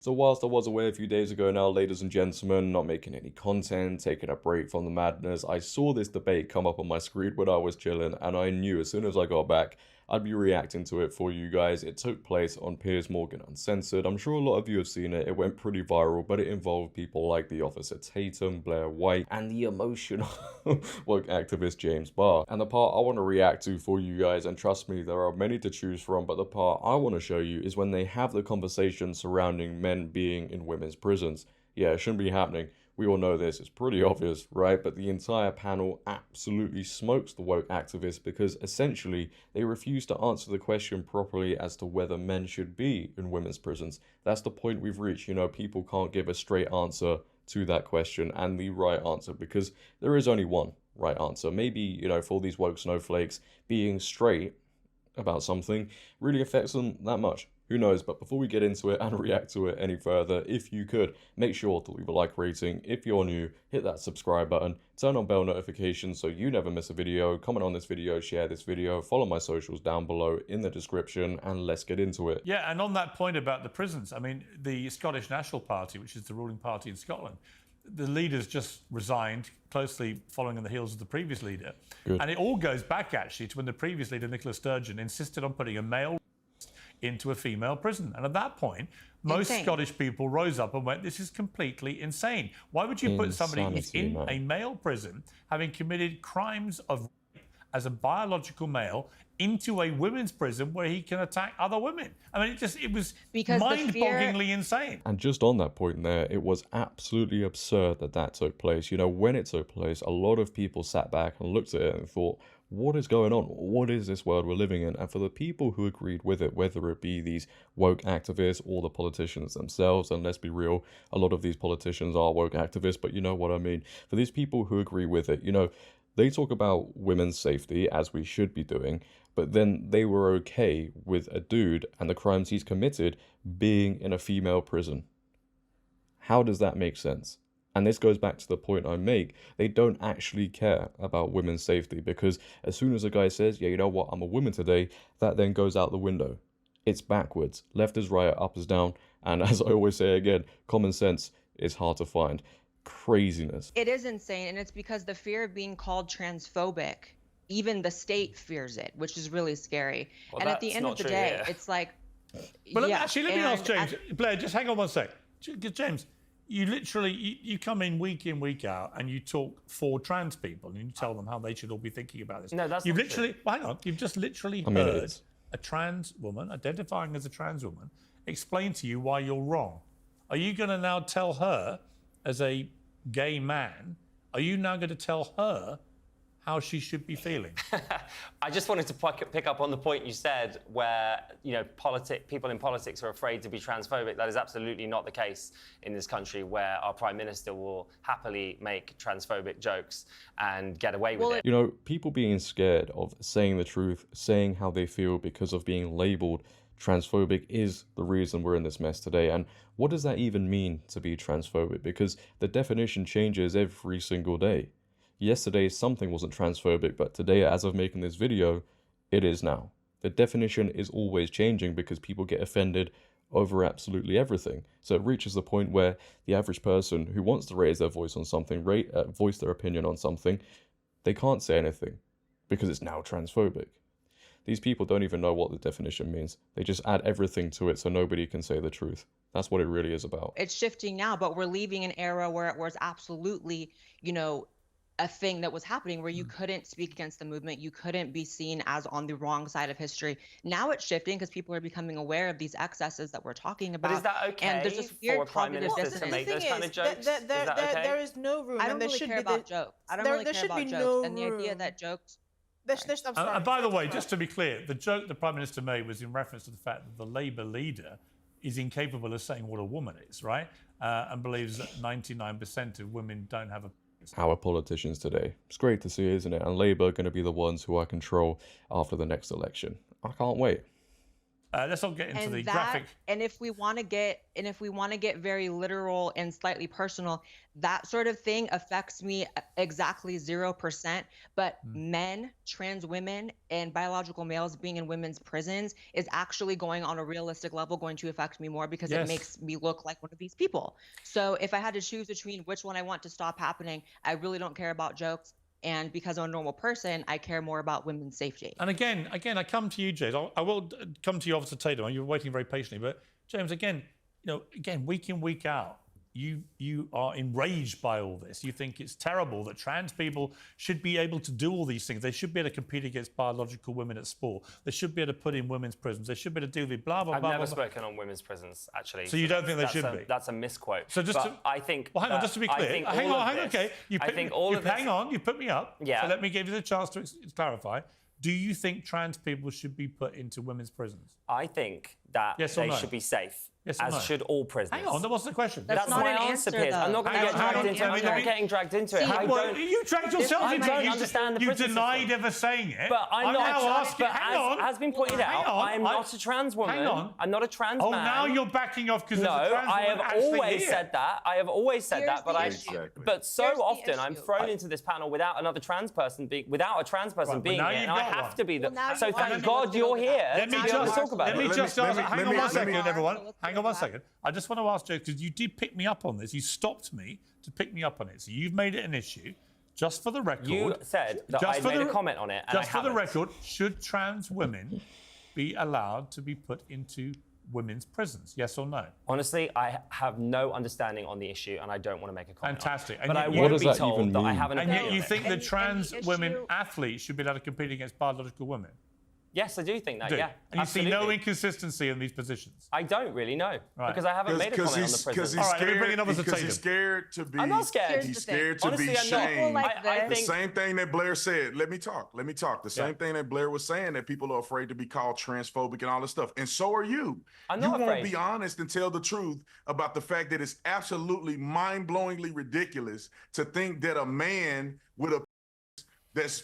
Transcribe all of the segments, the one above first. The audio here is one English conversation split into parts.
So whilst I was away a few days ago now, ladies and gentlemen, not making any content, taking a break from the madness, I saw this debate come up on my screen when I was chilling, and I knew as soon as I got back, I'd be reacting to it for you guys. It took place on Piers Morgan Uncensored. I'm sure a lot of you have seen it. It went pretty viral, but it involved people like the Officer Tatum, Blaire White, and the emotional woke activist James Barr. And the part I want to react to for you guys, and trust me, there are many to choose from, but the part I want to show you is when they have the conversation surrounding men being in women's prisons. Yeah, it shouldn't be happening. We all know this, it's pretty obvious, right? But the entire panel absolutely smokes the woke activists because essentially they refuse to answer the question properly as to whether men should be in women's prisons. That's the point we've reached. You know, people can't give a straight answer to that question and the right answer because there is only one right answer. Maybe, you know, for all these woke snowflakes, being straight about something really affects them that much. Who knows? But before we get into it and react to it any further, if you could, make sure to leave a like rating. If you're new, hit that subscribe button, turn on bell notifications so you never miss a video, comment on this video, share this video, follow my socials down below in the description, and let's get into it. Yeah, and on that point about the prisons, I mean, the Scottish National Party, which is the ruling party in Scotland, the leader's just resigned, closely following on the heels of the previous leader. Good. And it all goes back, actually, to when the previous leader, Nicola Sturgeon, insisted on putting a male into a female prison. And at that point, most Scottish people rose up and went, this is completely insane. Why would you put somebody who's in a male prison, having committed crimes of rape as a biological male, into a women's prison where he can attack other women? I mean, it was mind-bogglingly insane. And just on that point there, it was absolutely absurd that that took place. You know, when it took place, a lot of people sat back and looked at it and thought, what is going on? What is this world we're living in? And for the people who agreed with it, whether it be these woke activists or the politicians themselves, and let's be real, a lot of these politicians are woke activists, but you know what I mean. For these people who agree with it, you know, they talk about women's safety, as we should be doing, but then they were okay with a dude and the crimes he's committed being in a female prison. How does that make sense? And this goes back to the point I make. They don't actually care about women's safety because as soon as a guy says, yeah, you know what, I'm a woman today, that then goes out the window. It's backwards. Left is right, up is down. And as I always say again, common sense is hard to find. Craziness. It is insane. And it's because the fear of being called transphobic, even the state fears it, which is really scary. Well, and at the end of the day, it's like... But let me ask James. Blaire, just hang on one sec. James, you literally, you come in, week out, and you talk for trans people, and you tell them how they should all be thinking about this. No, that's You've not literally, true. well, hang on, you've just literally heard a trans woman, identifying as a trans woman, explain to you why you're wrong. Are you going to now tell her, as a gay man, are you now going to tell her how she should be feeling? I just wanted to pick up on the point you said where, you know, people in politics are afraid to be transphobic. That is absolutely not the case in this country, where our Prime Minister will happily make transphobic jokes and get away with it. You know, people being scared of saying the truth, saying how they feel because of being labeled transphobic is the reason we're in this mess today. And what does that even mean to be transphobic? Because the definition changes every single day. Yesterday, something wasn't transphobic, but today, as of making this video, it is now. The definition is always changing because people get offended over absolutely everything. So it reaches the point where the average person who wants to raise their voice on something, voice their opinion on something, they can't say anything because it's now transphobic. These people don't even know what the definition means. They just add everything to it so nobody can say the truth. That's what it really is about. It's shifting now, but we're leaving an era where it was absolutely, you know, a thing that was happening where you couldn't speak against the movement. You couldn't be seen as on the wrong side of history. Now it's shifting because people are becoming aware of these excesses that we're talking about. But is that okay and there's this weird for a Prime Minister to make those kind of jokes? There is no room. I don't really care about jokes. I don't really care about jokes. And the idea that jokes... And by the way, just to be clear, the joke the Prime Minister made was in reference to the fact that the Labour leader is incapable of saying what a woman is, right? And believes that 99% of women don't have a... Our politicians today. It's great to see, isn't it? And Labour are going to be the ones who are control after the next election. I can't wait. Let's not get into the graphic. And if we want to get very literal and slightly personal, that sort of thing affects me exactly 0%. But men, trans women, and biological males being in women's prisons is actually going on a realistic level going to affect me more because it makes me look like one of these people. So if I had to choose between which one I want to stop happening, I really don't care about jokes. And because I'm a normal person, I care more about women's safety. And again, I come to you, James. I will come to you, Officer Tatum. You're waiting very patiently, but James, again, week in, week out, you are enraged by all this. You think it's terrible that trans people should be able to do all these things. They should be able to compete against biological women at sport. They should be able to put in women's prisons. They should be able to do the blah, blah, blah. I've never spoken on women's prisons, actually. So you don't think they should be? That's a misquote. So I think... Well, hang on, just to be clear. Hang on, okay. Hang on, you put me up. Yeah. So let me give you the chance to clarify. Do you think trans people should be put into women's prisons? I think that they should be safe. Yes as should all prisoners. Hang on, that wasn't the question. That's my answer, Piers. I'm not going to get dragged into it. I'm not getting dragged into it. You dragged yourself into it. I don't understand the prison system. You denied ever saying it. But I'm not asking. As has been pointed out, I am not a trans woman. Hang on. I'm not a trans man. Oh, now you're backing off because there's a trans woman. I have always said that. I have always said that. But so often I'm thrown into this panel without another trans person being, without a trans person being here, and I have to be the. So thank God you're here to be able to talk about it. Let me just ask. Hang on 1 second, everyone. Hang on 1 second. I just want to ask Joe, because you did pick me up on this. You stopped me to pick me up on it. So you've made it an issue. Just for the record. You said that I made a comment on it, and just for the record, should trans women be allowed to be put into women's prisons? Yes or no? Honestly, I have no understanding on the issue, and I don't want to make a comment. Fantastic. But I won't be told that I have an opinion. And yet you think that trans women athletes should be allowed to compete against biological women? Yes, I do think that, yeah. And you see no inconsistency in these positions? I don't really know, because I haven't made a comment on the prison. All right, let me bring it up as a Because he's scared to be... I'm not scared. He's scared to be shamed. The same thing that Blaire said. Let me talk. The same thing that Blaire was saying, that people are afraid to be called transphobic and all this stuff. And so are you. I'm not afraid. You won't be honest and tell the truth about the fact that it's absolutely mind-blowingly ridiculous to think that a man with a that's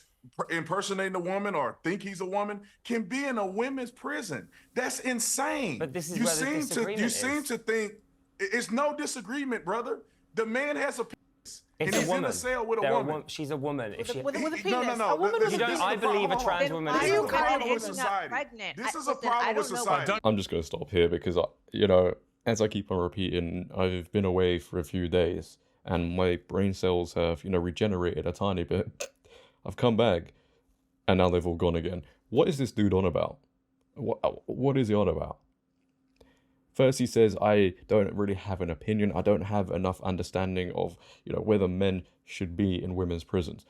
impersonating a woman or think he's a woman can be in a women's prison. That's insane. But this is where the disagreement You seem to think it's no disagreement, brother. The man has a penis, and he's in a cell with a woman. She's a woman. With a penis. No. A woman with a penis. I believe a trans woman is a problem with society. This is a problem with society. I'm just going to stop here because, as I keep on repeating, I've been away for a few days and my brain cells have, regenerated a tiny bit. I've come back, and now they've all gone again. What is this dude on about? What is he on about? First he says, I don't really have an opinion. I don't have enough understanding of, whether men should be in women's prisons.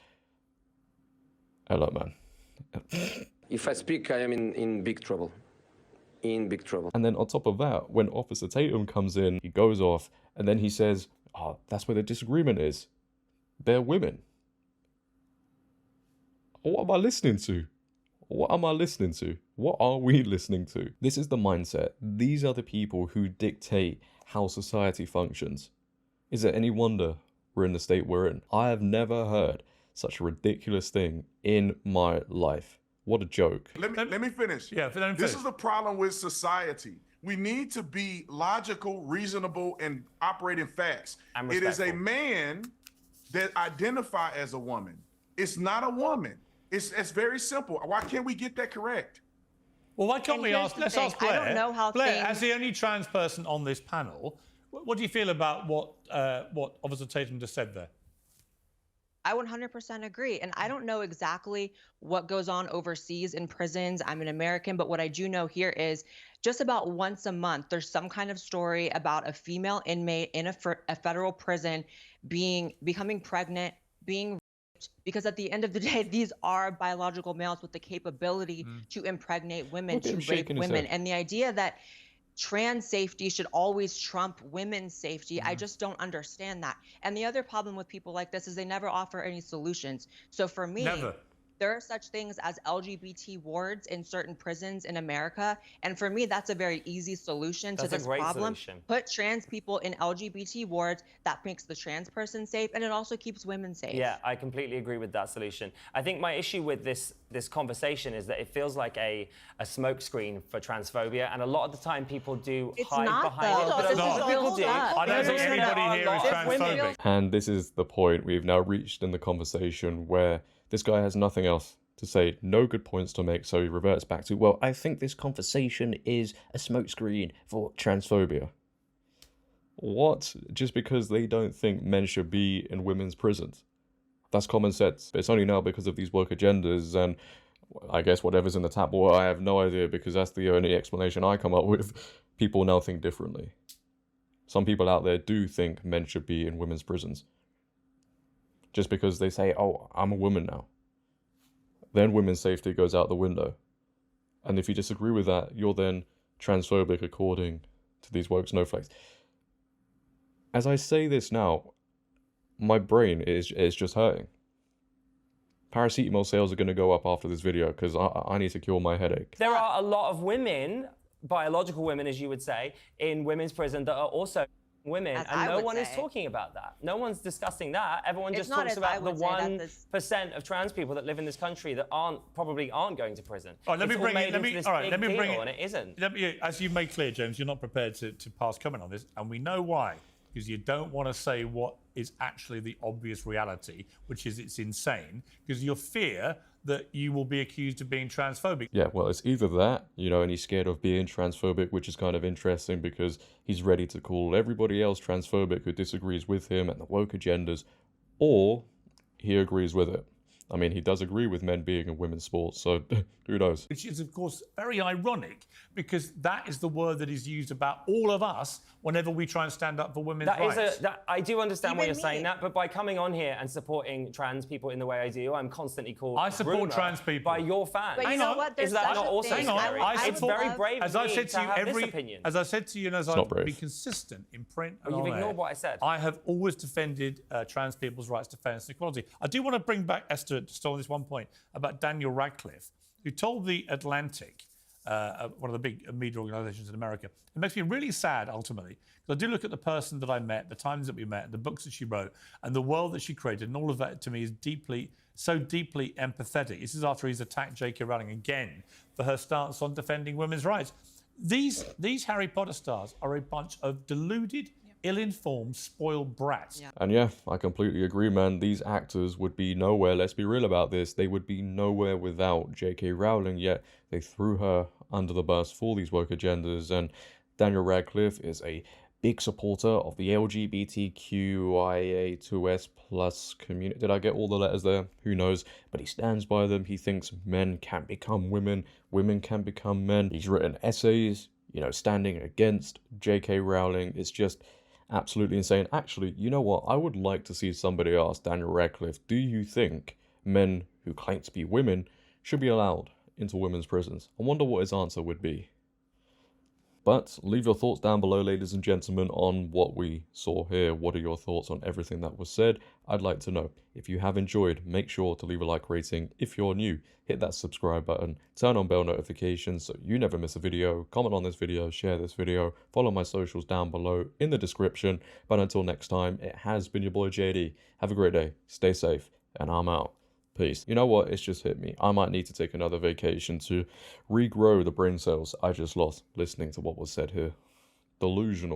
Hello, man. If I speak, I am in big trouble. In big trouble. And then on top of that, when Officer Tatum comes in, he goes off, and then he says, that's where the disagreement is. They're women. What am I listening to? What am I listening to? What are we listening to? This is the mindset. These are the people who dictate how society functions. Is it any wonder we're in the state we're in? I have never heard such a ridiculous thing in my life. What a joke. Let me finish. Yeah, this is the problem with society. We need to be logical, reasonable, and operate in facts. It is a man that identifies as a woman. It's not a woman. It's very simple. Why can't we get that correct? Well, why can't let's ask Blaire. I don't know how Blaire, as the only trans person on this panel, what do you feel about what Officer Tatum just said there? I 100% agree. And I don't know exactly what goes on overseas in prisons. I'm an American, but what I do know here is just about once a month, there's some kind of story about a female inmate in a federal prison becoming pregnant, being because at the end of the day, these are biological males with the capability to impregnate women, to rape women. And the idea that trans safety should always trump women's safety, I just don't understand that. And the other problem with people like this is they never offer any solutions. So for me, there are such things as LGBT wards in certain prisons in America. And for me, that's a very easy solution to this problem. Put trans people in LGBT wards. That makes the trans person safe, and it also keeps women safe. Yeah, I completely agree with that solution. I think my issue with this conversation is that it feels like a smokescreen for transphobia, and a lot of the time people do hide behind it. But people do. I don't think anybody here is transphobic. And this is the point we've now reached in the conversation where this guy has nothing else to say, no good points to make, so he reverts back to, well, I think this conversation is a smokescreen for transphobia. What? Just because they don't think men should be in women's prisons? That's common sense. But it's only now because of these woke agendas and I guess whatever's in the tap water, I have no idea, because that's the only explanation I come up with. People now think differently. Some people out there do think men should be in women's prisons. Just because they say, oh, I'm a woman now. Then women's safety goes out the window. And if you disagree with that, you're then transphobic according to these woke snowflakes. As I say this now, my brain is just hurting. Paracetamol sales are going to go up after this video because I need to cure my headache. There are a lot of women, biological women as you would say, in women's prison that are also women, and no one is talking about that. No one's discussing that. Everyone just talks about the 1% of trans people that live in this country that probably aren't going to prison. All right, let me bring it. And it isn't. As you made clear, James, you're not prepared to pass comment on this, and we know why. Because you don't want to say what is actually the obvious reality, which is it's insane, because you fear that you will be accused of being transphobic. Yeah, well, it's either that, you know, and he's scared of being transphobic, which is kind of interesting because he's ready to call everybody else transphobic who disagrees with him and the woke agendas, or he agrees with it. I mean, he does agree with men being in women's sports, so who knows? Which is, of course, very ironic, because that is the word that is used about all of us whenever we try and stand up for women's rights. I do understand why you're saying that, but by coming on here and supporting trans people in the way I do, I'm constantly called I support trans people by your fans. But you know what? There's is that not also scary? It's very brave as of I me said to have this opinion. As I said to you, and as I've been consistent in print and you've on ignored air, what I said. I have always defended trans people's rights to fairness and equality. I do want to bring back Esther just on this one point about Daniel Radcliffe, who told The Atlantic, one of the big media organisations in America. It makes me really sad, ultimately, because I do look at the person that I met, the times that we met, the books that she wrote, and the world that she created, and all of that to me is so deeply empathetic. This is after he's attacked J.K. Rowling again for her stance on defending women's rights. These Harry Potter stars are a bunch of deluded, ill-informed, spoiled brats. And yeah, I completely agree, man. These actors would be nowhere, let's be real about this, they would be nowhere without J.K. Rowling, yet they threw her under the bus for these woke agendas, and Daniel Radcliffe is a big supporter of the LGBTQIA2S plus community. Did I get all the letters there? Who knows? But he stands by them. He thinks men can become women, women can become men. He's written essays, you know, standing against J.K. Rowling. It's just absolutely insane. Actually, you know what? I would like to see somebody ask Daniel Radcliffe, do you think men who claim to be women should be allowed into women's prisons? I wonder what his answer would be. But leave your thoughts down below, ladies and gentlemen, on what we saw here. What are your thoughts on everything that was said? I'd like to know. If you have enjoyed, make sure to leave a like rating. If you're new, hit that subscribe button, turn on bell notifications so you never miss a video, comment on this video, share this video, follow my socials down below in the description. But until next time, it has been your boy JD. Have a great day, stay safe, and I'm out. Peace. You know what? It's just hit me. I might need to take another vacation to regrow the brain cells I just lost listening to what was said here. Delusional.